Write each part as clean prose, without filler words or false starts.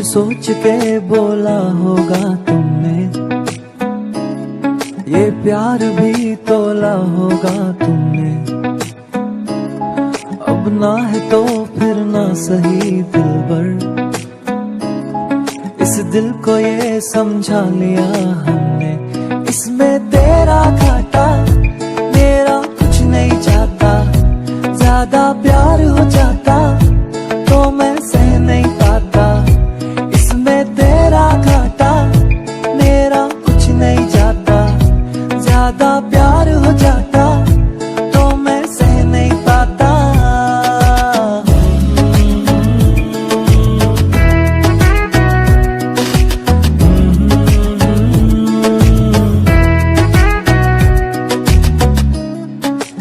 सोच के बोला होगा तुमने, ये प्यार भी तोला होगा तुमने। अब ना है तो फिर ना सही दिलबर, इस दिल को ये समझा लिया हमने। इसमें तेरा घाटा मेरा कुछ नहीं जाता, ज्यादा प्यार हो जाता तो मैं सह नहीं पाता। इसमें तेरा घाटा मेरा कुछ नहीं जाता, ज्यादा प्यार हो जाता तो मैं सह नहीं पाता।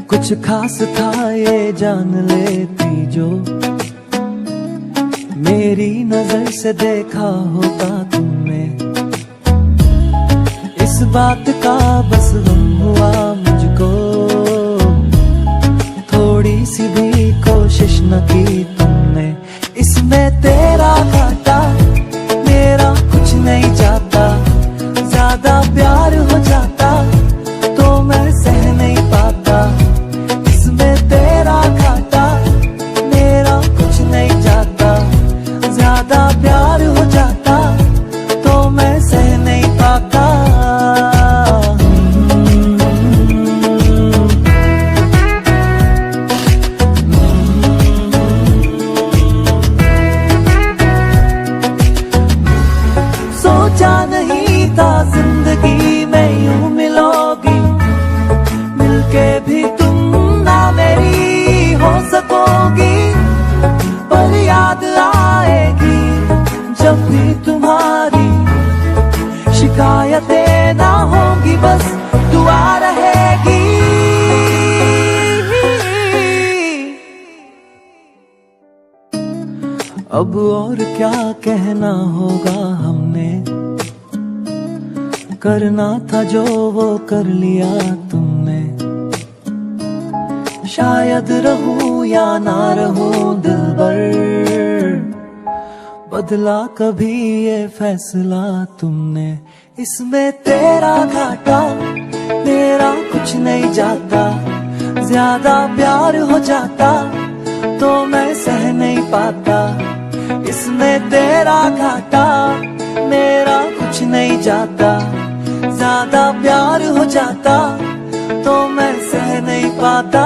कुछ खास था ये जान लेती जो, मेरी नजर से देखा होता तुमने। इस बात का बस गम हुआ मुझको, थोड़ी सी भी कोशिश न की तुमने। इसमें तेरा घाटा मेरा कुछ नहीं जाता, ज्यादा प्यार हो जाता तो मैं सह नहीं पाता। इसमें तेरा घाटा मेरा कुछ नहीं जाता, ज्यादा प्यार हो जाता तो मैं सह नहीं पाता। सोचा नहीं था जिंदगी में यूं मिलोगी, मिलके भी तुम ना मेरी हो सकोगी। पर याद आएगी जब भी तुम्हारी, शिकायतें ना होंगी बस दुआ रहेगी। अब और क्या कहना होगा हमने, करना था जो वो कर लिया तुमने। शायद रहूं या ना रहूं दिलबर, बदला कभी ये फैसला तुमने। इसमें तेरा घाटा मेरा कुछ नहीं जाता, ज्यादा प्यार हो जाता तो मैं सह नहीं पाता। इसमें तेरा घाटा मेरा कुछ नहीं जाता, ज्यादा प्यार हो जाता तो मैं सह नहीं पाता।